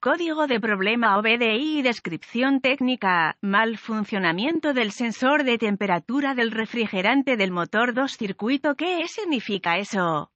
Código de problema OBDI y descripción técnica. Mal funcionamiento del sensor de temperatura del refrigerante del motor 2 circuito. ¿Qué significa eso?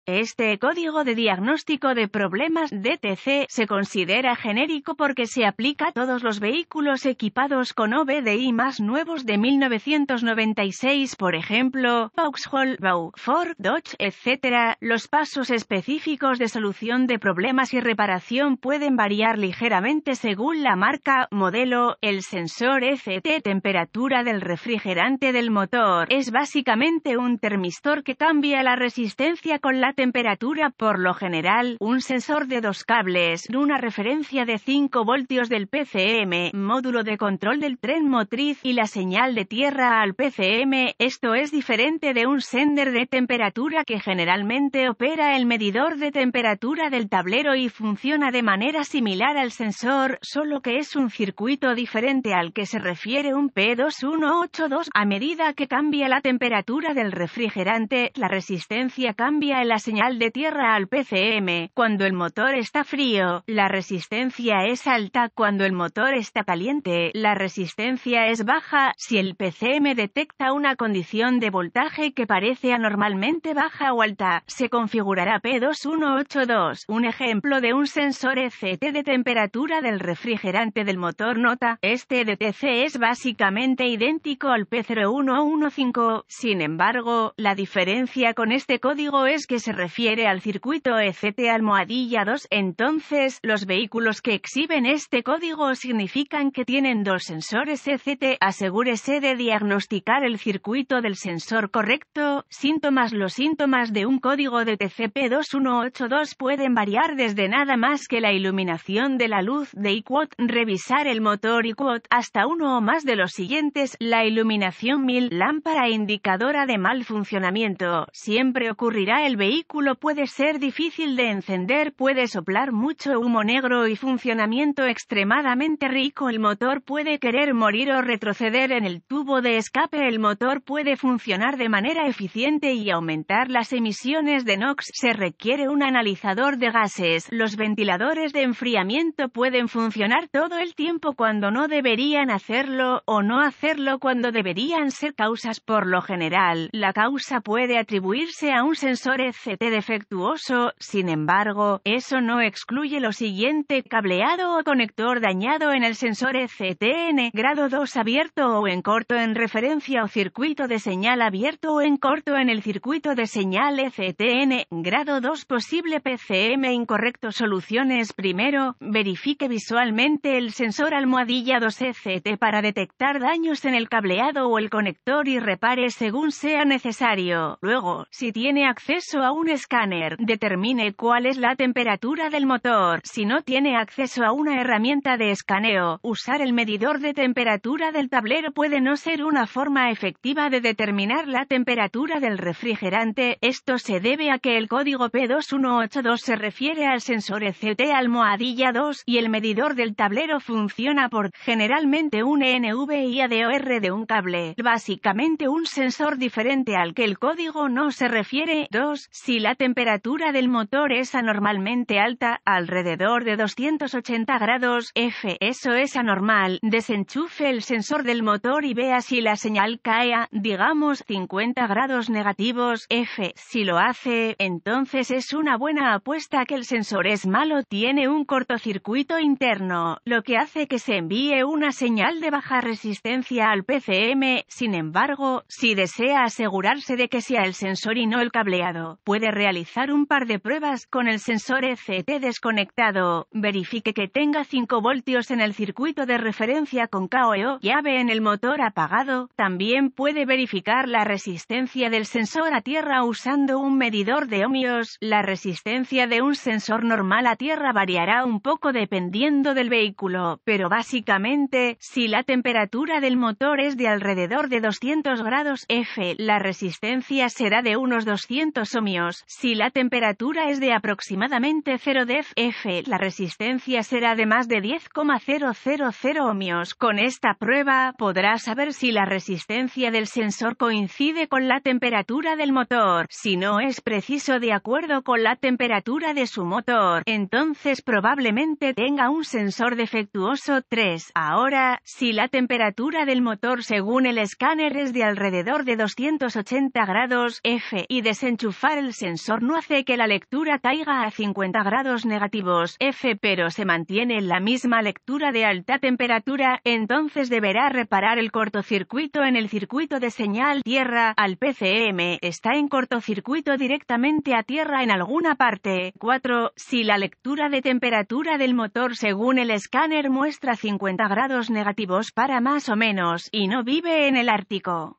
Este código de diagnóstico de problemas DTC se considera genérico porque se aplica a todos los vehículos equipados con OBDI más nuevos de 1996, por ejemplo, Vauxhall, Ford, Dodge, etc. Los pasos específicos de solución de problemas y reparación pueden variar ligeramente según la marca, modelo. El sensor ECT temperatura del refrigerante del motor es básicamente un termistor que cambia la resistencia con la temperatura, por lo general, un sensor de 2 cables, una referencia de 5 voltios del PCM, módulo de control del tren motriz y la señal de tierra al PCM. Esto es diferente de un sender de temperatura que generalmente opera el medidor de temperatura del tablero y funciona de manera similar al sensor, solo que es un circuito diferente al que se refiere un P2182. A medida que cambia la temperatura del refrigerante, la resistencia cambia en la señal de tierra al PCM. Cuando el motor está frío, la resistencia es alta. Cuando el motor está caliente, la resistencia es baja. Si el PCM detecta una condición de voltaje que parece anormalmente baja o alta, se configurará P2182. Un ejemplo de un sensor ECT de temperatura del refrigerante del motor. Nota: este DTC es básicamente idéntico al P0115. Sin embargo, la diferencia con este código es que se refiere al circuito ECT-2. Entonces, los vehículos que exhiben este código significan que tienen 2 sensores ECT. Asegúrese de diagnosticar el circuito del sensor correcto. Síntomas. Los síntomas de un código de TCP2182 pueden variar desde nada más que la iluminación de la luz de IQOT, revisar el motor IQOT, hasta uno o más de los siguientes: la iluminación 1000, lámpara indicadora de mal funcionamiento. Siempre ocurrirá. El vehículo puede ser difícil de encender, puede soplar mucho humo negro y funcionamiento extremadamente rico. El motor puede querer morir o retroceder en el tubo de escape. El motor puede funcionar de manera eficiente y aumentar las emisiones de NOx. Se requiere un analizador de gases. Los ventiladores de enfriamiento pueden funcionar todo el tiempo cuando no deberían hacerlo, o no hacerlo cuando deberían ser. Causas. Por lo general, la causa puede atribuirse a un sensor ECT defectuoso. Sin embargo, eso no excluye lo siguiente: cableado o conector dañado en el sensor ECT grado 2 abierto o en corto en referencia, o circuito de señal abierto o en corto en el circuito de señal ECT grado 2. Posible PCM incorrecto. Soluciones. Primero, verifique visualmente el sensor _2 ECT para detectar daños en el cableado o el conector y repare según sea necesario. Luego, si tiene acceso a un escáner, determine cuál es la temperatura del motor. Si no tiene acceso a una herramienta de escaneo, usar el medidor de temperatura del tablero puede no ser una forma efectiva de determinar la temperatura del refrigerante. Esto se debe a que el código P2182 se refiere al sensor ECT-2 y el medidor del tablero funciona por, generalmente, un NVIDOR de un cable, básicamente un sensor diferente al que el código no se refiere. 2. Si la temperatura del motor es anormalmente alta, alrededor de 280 grados F, eso es anormal, desenchufe el sensor del motor y vea si la señal cae a, digamos, 50 grados negativos F. Si lo hace, entonces es una buena apuesta que el sensor es malo. Tiene un cortocircuito interno, lo que hace que se envíe una señal de baja resistencia al PCM. Sin embargo, si desea asegurarse de que sea el sensor y no el cableado, puede realizar un par de pruebas con el sensor ECT desconectado. Verifique que tenga 5 voltios en el circuito de referencia con KO, llave en el motor apagado. También puede verificar la resistencia del sensor a tierra usando un medidor de ohmios. La resistencia de un sensor normal a tierra variará un poco dependiendo del vehículo, pero básicamente, si la temperatura del motor es de alrededor de 200 grados F, la resistencia será de unos 200 ohmios. ohmios. Si la temperatura es de aproximadamente 0 def F, la resistencia será de más de 10,000 ohmios. Con esta prueba, podrás saber si la resistencia del sensor coincide con la temperatura del motor. Si no es preciso de acuerdo con la temperatura de su motor, entonces probablemente tenga un sensor defectuoso. 3. Ahora, si la temperatura del motor según el escáner es de alrededor de 280 grados F y desenchufar el sensor no hace que la lectura caiga a 50 grados negativos F, pero se mantiene en la misma lectura de alta temperatura, entonces deberá reparar el cortocircuito en el circuito de señal tierra al PCM. Está en cortocircuito directamente a tierra en alguna parte. 4. Si la lectura de temperatura del motor según el escáner muestra 50 grados negativos para más o menos, y no vive en el Ártico,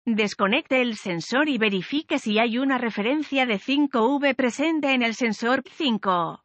desconecte el sensor y verifique si hay una referencia de 5V presente en el sensor 5.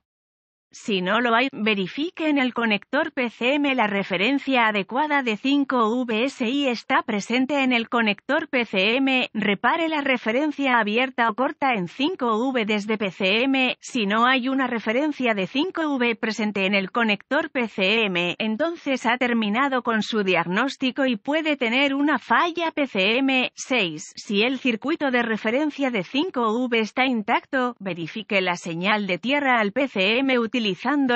Si no lo hay, verifique en el conector PCM la referencia adecuada de 5V. Si está presente en el conector PCM, repare la referencia abierta o corta en 5V desde PCM. Si no hay una referencia de 5V presente en el conector PCM, entonces ha terminado con su diagnóstico y puede tener una falla PCM. 6. Si el circuito de referencia de 5V está intacto, verifique la señal de tierra al PCM utilizando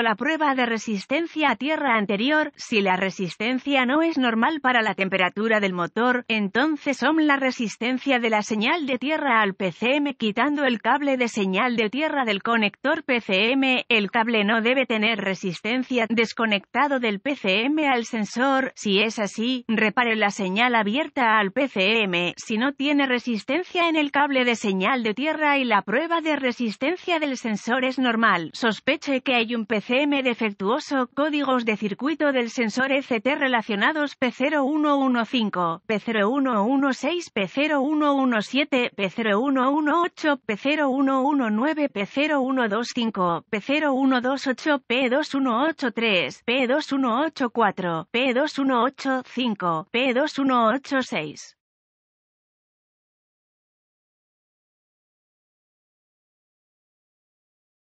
la prueba de resistencia a tierra anterior. Si la resistencia no es normal para la temperatura del motor, entonces ohm la resistencia de la señal de tierra al PCM quitando el cable de señal de tierra del conector PCM. El cable no debe tener resistencia. Desconectado del PCM al sensor. Si es así, repare la señal abierta al PCM. Si no tiene resistencia en el cable de señal de tierra y la prueba de resistencia del sensor es normal, sospeche que hay un PCM defectuoso. Códigos de circuito del sensor ECT relacionados: P0115, P0116, P0117, P0118, P0119, P0125, P0128, P2183, P2184, P2185, P2186.